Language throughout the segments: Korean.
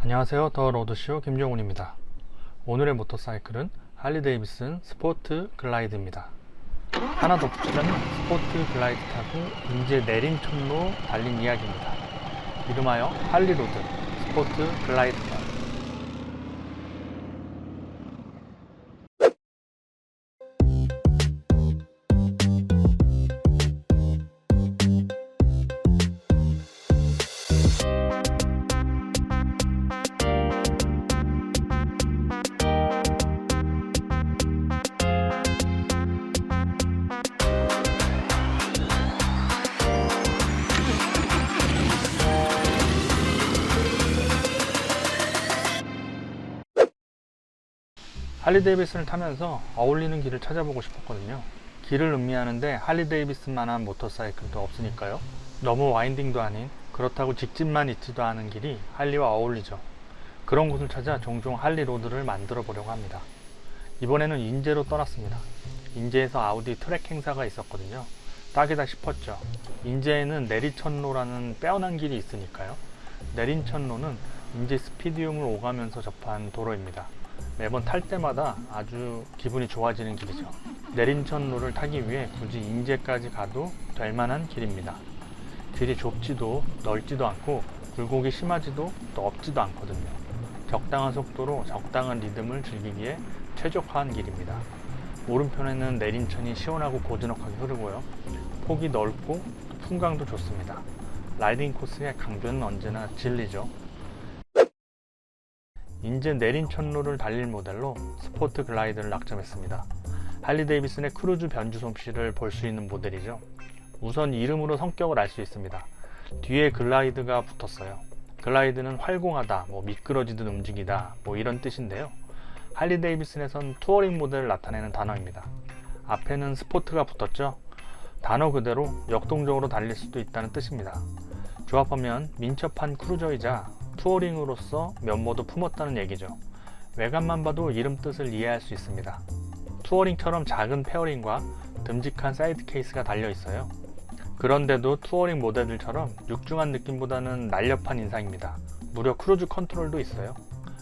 안녕하세요. 더 로드쇼 김종훈입니다. 오늘의 모터사이클은 할리 데이비슨 스포트 글라이드입니다. 하나 덧붙이자면 스포트 글라이드 타고 인제 내린천로 달린 이야기입니다. 이름하여 할리 로드 스포트 글라이드편. 할리 데이비슨을 타면서 어울리는 길을 찾아보고 싶었거든요. 길을 음미하는데 할리 데이비슨만한 모터사이클도 없으니까요. 너무 와인딩도 아닌, 그렇다고 직진만 있지도 않은 길이 할리와 어울리죠. 그런 곳을 찾아 종종 할리 로드를 만들어 보려고 합니다. 이번에는 인제로 떠났습니다. 인제에서 아우디 트랙 행사가 있었거든요. 딱이다 싶었죠. 인제에는 내리천로라는 빼어난 길이 있으니까요. 내린천로는 인제 스피디움을 오가면서 접한 도로입니다. 매번 탈 때마다 아주 기분이 좋아지는 길이죠. 내린천로를 타기 위해 굳이 인제까지 가도 될 만한 길입니다. 길이 좁지도 넓지도 않고 굴곡이 심하지도 또 없지도 않거든요. 적당한 속도로 적당한 리듬을 즐기기에 최적화한 길입니다. 오른편에는 내린천이 시원하고 고즈넉하게 흐르고요. 폭이 넓고 풍광도 좋습니다. 라이딩 코스의 강변은 언제나 진리죠. 인제 내린천로를 달릴 모델로 스포트 글라이드를 낙점했습니다. 할리 데이비슨의 크루즈 변주 솜씨를 볼 수 있는 모델이죠. 우선 이름으로 성격을 알 수 있습니다. 뒤에 글라이드가 붙었어요. 글라이드는 활공하다, 미끄러지듯 움직이다, 이런 뜻인데요. 할리 데이비슨에선 투어링 모델을 나타내는 단어입니다. 앞에는 스포트가 붙었죠. 단어 그대로 역동적으로 달릴 수도 있다는 뜻입니다. 조합하면 민첩한 크루저이자 투어링으로서 면모도 품었다는 얘기죠. 외관만 봐도 이름 뜻을 이해할 수 있습니다. 투어링처럼 작은 페어링과 듬직한 사이드 케이스가 달려 있어요. 그런데도 투어링 모델들처럼 육중한 느낌보다는 날렵한 인상입니다. 무려 크루즈 컨트롤도 있어요.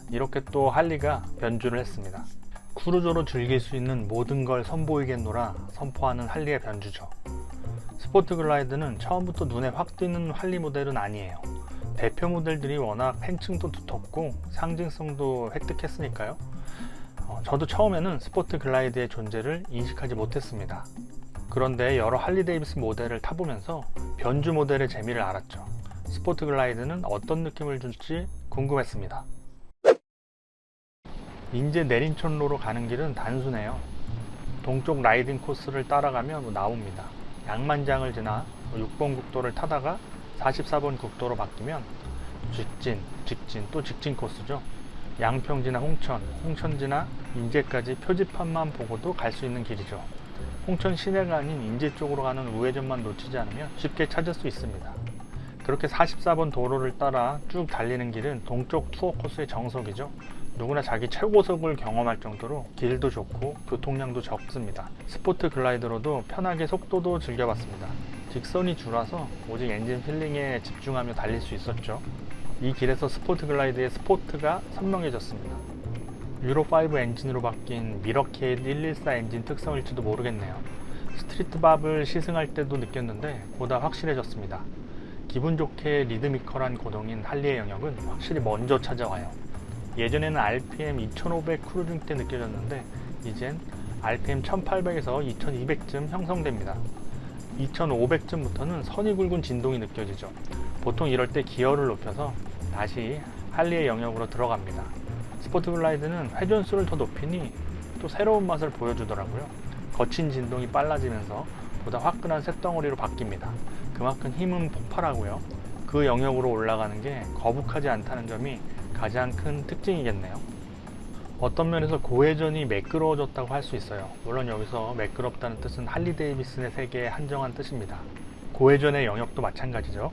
이렇게 또 할리가 변주를 했습니다. 크루저로 즐길 수 있는 모든 걸 선보이겠노라 선포하는 할리의 변주죠. 스포트 글라이드는 처음부터 눈에 확 띄는 할리 모델은 아니에요. 대표 모델들이 워낙 팬층도 두텁고 상징성도 획득했으니까요. 저도 처음에는 스포트 글라이드의 존재를 인식하지 못했습니다. 그런데 여러 할리 데이비슨 모델을 타보면서 변주 모델의 재미를 알았죠. 스포트 글라이드는 어떤 느낌을 줄지 궁금했습니다. 인제 내린천로로 가는 길은 단순해요. 동쪽 라이딩 코스를 따라가면 나옵니다. 양만장을 지나 6번 국도를 타다가 44번 국도로 바뀌면 직진, 또 직진 코스죠. 양평 지나 홍천 지나 인제까지 표지판만 보고도 갈 수 있는 길이죠. 홍천 시내가 아닌 인제 쪽으로 가는 우회전만 놓치지 않으면 쉽게 찾을 수 있습니다. 그렇게 44번 도로를 따라 쭉 달리는 길은 동쪽 투어 코스의 정석이죠. 누구나 자기 최고속을 경험할 정도로 길도 좋고 교통량도 적습니다. 스포트 글라이더로도 편하게 속도도 즐겨봤습니다. 직선이 줄어서 오직 엔진 필링에 집중하며 달릴 수 있었죠. 이 길에서 스포트 글라이드의 스포트가 선명해졌습니다. 유로5 엔진으로 바뀐 미러케이드 114 엔진 특성일지도 모르겠네요. 스트리트밥을 시승할 때도 느꼈는데 보다 확실해졌습니다. 기분 좋게 리드미컬한 고동인 할리의 영역은 확실히 먼저 찾아와요. 예전에는 RPM 2500 크루징 때 느껴졌는데 이젠 RPM 1800에서 2200쯤 형성됩니다. 2500쯤부터는 선이 굵은 진동이 느껴지죠. 보통 이럴 때 기어를 높여서 다시 할리의 영역으로 들어갑니다. 스포트 글라이드는 회전수를 더 높이니 또 새로운 맛을 보여주더라고요. 거친 진동이 빨라지면서 보다 화끈한 쇳덩어리로 바뀝니다. 그만큼 힘은 폭발하고요. 그 영역으로 올라가는 게 거북하지 않다는 점이 가장 큰 특징이겠네요. 어떤 면에서 고회전이 매끄러워졌다고 할 수 있어요. 물론 여기서 매끄럽다는 뜻은 할리 데이비슨의 세계에 한정한 뜻입니다. 고회전의 영역도 마찬가지죠.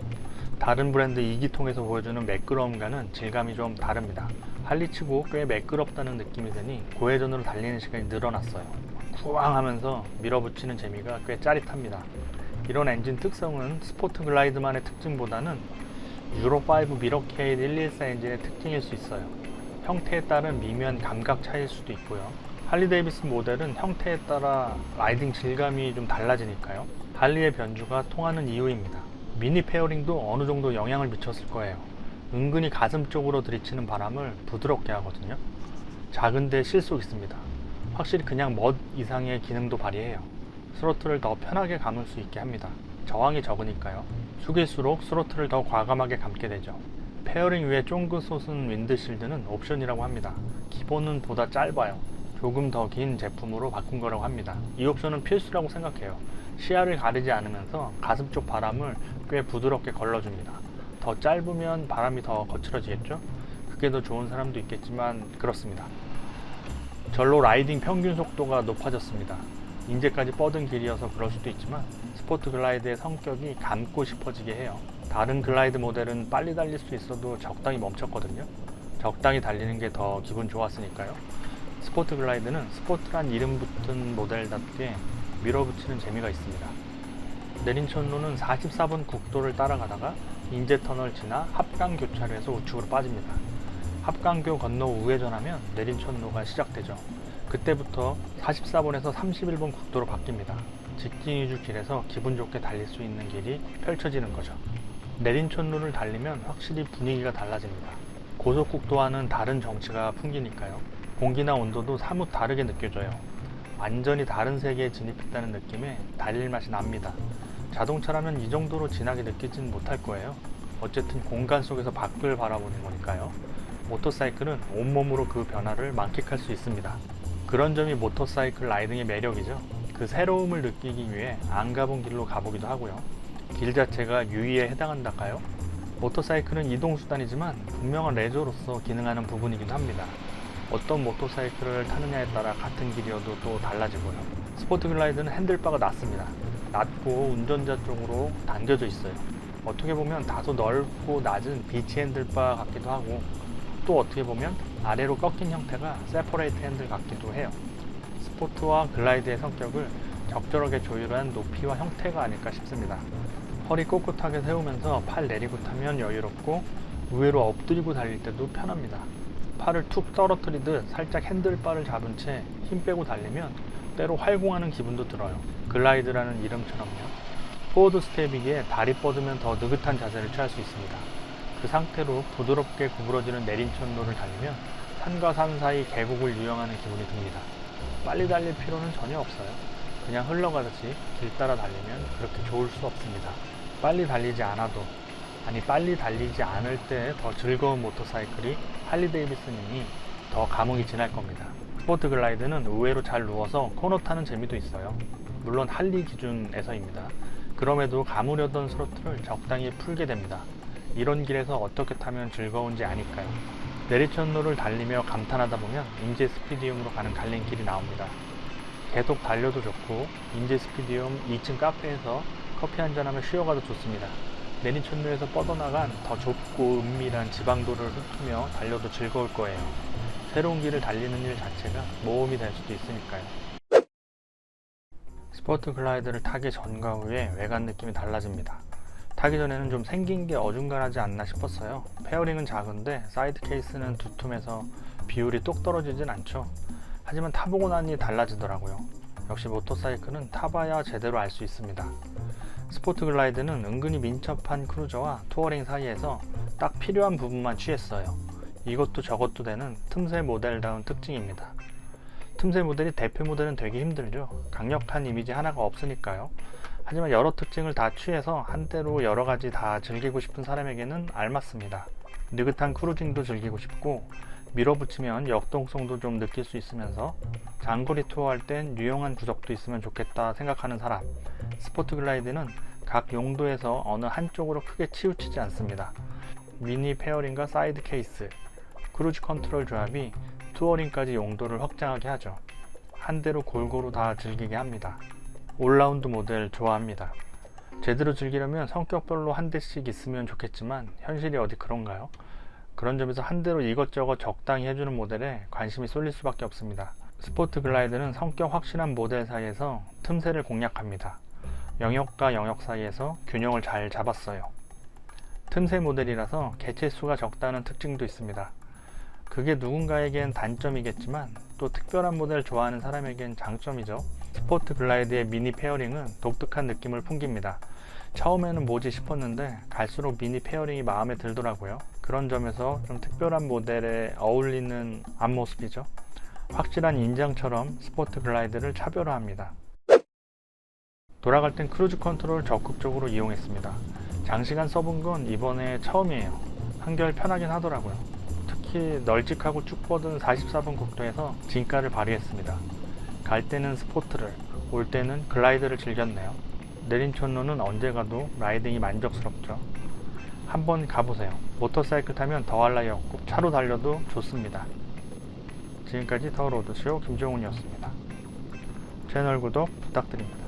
다른 브랜드 2기통에서 보여주는 매끄러움과는 질감이 좀 다릅니다. 할리치고 꽤 매끄럽다는 느낌이 드니 고회전으로 달리는 시간이 늘어났어요. 쿠왕 하면서 밀어붙이는 재미가 꽤 짜릿합니다. 이런 엔진 특성은 스포트 글라이드만의 특징보다는 유로5 미러케이드 114 엔진의 특징일 수 있어요. 형태에 따른 미묘한 감각 차이일 수도 있고요. 할리 데이비슨 모델은 형태에 따라 라이딩 질감이 좀 달라지니까요. 할리의 변주가 통하는 이유입니다. 미니 페어링도 어느 정도 영향을 미쳤을 거예요. 은근히 가슴 쪽으로 들이치는 바람을 부드럽게 하거든요. 작은데 실속 있습니다. 확실히 그냥 멋 이상의 기능도 발휘해요. 스로틀을 더 편하게 감을 수 있게 합니다. 저항이 적으니까요. 숙일수록 스로틀을 더 과감하게 감게 되죠. 페어링 위에 쫑긋 솟은 윈드실드는 옵션이라고 합니다. 기본은 보다 짧아요. 조금 더 긴 제품으로 바꾼 거라고 합니다. 이 옵션은 필수라고 생각해요. 시야를 가리지 않으면서 가슴 쪽 바람을 꽤 부드럽게 걸러줍니다. 더 짧으면 바람이 더 거칠어지겠죠? 그게 더 좋은 사람도 있겠지만 그렇습니다. 절로 라이딩 평균 속도가 높아졌습니다. 인제까지 뻗은 길이어서 그럴 수도 있지만 스포트 글라이드의 성격이 감고 싶어지게 해요. 다른 글라이드 모델은 빨리 달릴 수 있어도 적당히 멈췄거든요. 적당히 달리는 게 더 기분 좋았으니까요. 스포트 글라이드는 스포트란 이름 붙은 모델답게 밀어붙이는 재미가 있습니다. 내린천로는 44번 국도를 따라가다가 인제터널 지나 합강교차로 해서 우측으로 빠집니다. 합강교 건너 우회전하면 내린천로가 시작되죠. 그때부터 44번에서 31번 국도로 바뀝니다. 직진 위주 길에서 기분 좋게 달릴 수 있는 길이 펼쳐지는 거죠. 내린천로를 달리면 확실히 분위기가 달라집니다. 고속국도와는 다른 정취가 풍기니까요. 공기나 온도도 사뭇 다르게 느껴져요. 완전히 다른 세계에 진입했다는 느낌에 달릴 맛이 납니다. 자동차라면 이 정도로 진하게 느끼진 못할 거예요. 어쨌든 공간 속에서 밖을 바라보는 거니까요. 모터사이클은 온몸으로 그 변화를 만끽할 수 있습니다. 그런 점이 모터사이클 라이딩의 매력이죠. 그 새로움을 느끼기 위해 안 가본 길로 가보기도 하고요. 길 자체가 유의에 해당한달까요? 모터사이클은 이동수단이지만 분명한 레저로서 기능하는 부분이기도 합니다. 어떤 모터사이클을 타느냐에 따라 같은 길이어도 또 달라지고요. 스포트 글라이드는 핸들바가 낮습니다. 낮고 운전자 쪽으로 당겨져 있어요. 어떻게 보면 다소 넓고 낮은 비치 핸들바 같기도 하고, 또 어떻게 보면 아래로 꺾인 형태가 세퍼레이트 핸들 같기도 해요. 스포트와 글라이드의 성격을 적절하게 조율한 높이와 형태가 아닐까 싶습니다. 허리 꼿꼿하게 세우면서 팔 내리고 타면 여유롭고, 의외로 엎드리고 달릴 때도 편합니다. 팔을 툭 떨어뜨리듯 살짝 핸들바를 잡은 채 힘 빼고 달리면 때로 활공하는 기분도 들어요. 글라이드라는 이름처럼요. 포워드 스텝이기에 다리 뻗으면 더 느긋한 자세를 취할 수 있습니다. 그 상태로 부드럽게 구부러지는 내린천로를 달리면 산과 산 사이 계곡을 유영하는 기분이 듭니다. 빨리 달릴 필요는 전혀 없어요. 그냥 흘러가듯이 길 따라 달리면 그렇게 좋을 수 없습니다. 빨리 달리지 않아도, 빨리 달리지 않을 때 더 즐거운 모터사이클이 할리 데이비슨이니 더 감흥이 진할 겁니다. 스포트 글라이드는 의외로 잘 누워서 코너 타는 재미도 있어요. 물론 할리 기준에서입니다. 그럼에도 감으려던 스로틀을 적당히 풀게 됩니다. 이런 길에서 어떻게 타면 즐거운지 아니까요. 내리천로를 달리며 감탄하다 보면 인제 스피디움으로 가는 갈림길이 나옵니다. 계속 달려도 좋고 인제 스피디움 2층 카페에서 커피 한잔하며 쉬어가도 좋습니다. 내리천로에서 뻗어나간 더 좁고 은밀한 지방도를 훑으며 달려도 즐거울 거예요. 새로운 길을 달리는 일 자체가 모험이 될 수도 있으니까요. 스포트 글라이드를 타기 전과 후에 외관 느낌이 달라집니다. 타기 전에는 좀 생긴 게 어중간하지 않나 싶었어요. 페어링은 작은데 사이드 케이스는 두툼해서 비율이 똑 떨어지진 않죠. 하지만 타보고 나니 달라지더라고요. 역시 모터사이클은 타봐야 제대로 알 수 있습니다. 스포트 글라이드는 은근히 민첩한 크루저와 투어링 사이에서 딱 필요한 부분만 취했어요. 이것도 저것도 되는 틈새 모델다운 특징입니다. 틈새 모델이 대표 모델은 되기 힘들죠. 강력한 이미지 하나가 없으니까요. 하지만 여러 특징을 다 취해서 한때로 여러 가지 다 즐기고 싶은 사람에게는 알맞습니다. 느긋한 크루징도 즐기고 싶고 밀어붙이면 역동성도 좀 느낄 수 있으면서 장거리 투어할 땐 유용한 구석도 있으면 좋겠다 생각하는 사람, 스포트 글라이드는 각 용도에서 어느 한쪽으로 크게 치우치지 않습니다. 미니 페어링과 사이드 케이스, 크루즈 컨트롤 조합이 투어링까지 용도를 확장하게 하죠. 한 대로 골고루 다 즐기게 합니다. 올라운드 모델 좋아합니다. 제대로 즐기려면 성격별로 한 대씩 있으면 좋겠지만 현실이 어디 그런가요? 그런 점에서 한 대로 이것저것 적당히 해주는 모델에 관심이 쏠릴 수밖에 없습니다. 스포트 글라이드는 성격 확실한 모델 사이에서 틈새를 공략합니다. 영역과 영역 사이에서 균형을 잘 잡았어요. 틈새 모델이라서 개체수가 적다는 특징도 있습니다. 그게 누군가에겐 단점이겠지만 또 특별한 모델 좋아하는 사람에겐 장점이죠. 스포트 글라이드의 미니 페어링은 독특한 느낌을 풍깁니다. 처음에는 뭐지 싶었는데 갈수록 미니 페어링이 마음에 들더라고요. 그런 점에서 좀 특별한 모델에 어울리는 앞모습이죠. 확실한 인장처럼 스포트 글라이드를 차별화합니다. 돌아갈 땐 크루즈 컨트롤 적극적으로 이용했습니다. 장시간 써본 건 이번에 처음이에요. 한결 편하긴 하더라고요. 특히 널찍하고 쭉 뻗은 44번 국도에서 진가를 발휘했습니다. 갈 때는 스포트를, 올 때는 글라이드를 즐겼네요. 내린촌로는 언제 가도 라이딩이 만족스럽죠. 한번 가보세요. 모터사이클 타면 더할 나위 없고 차로 달려도 좋습니다. 지금까지 더 로드쇼 김종훈이었습니다. 채널 구독 부탁드립니다.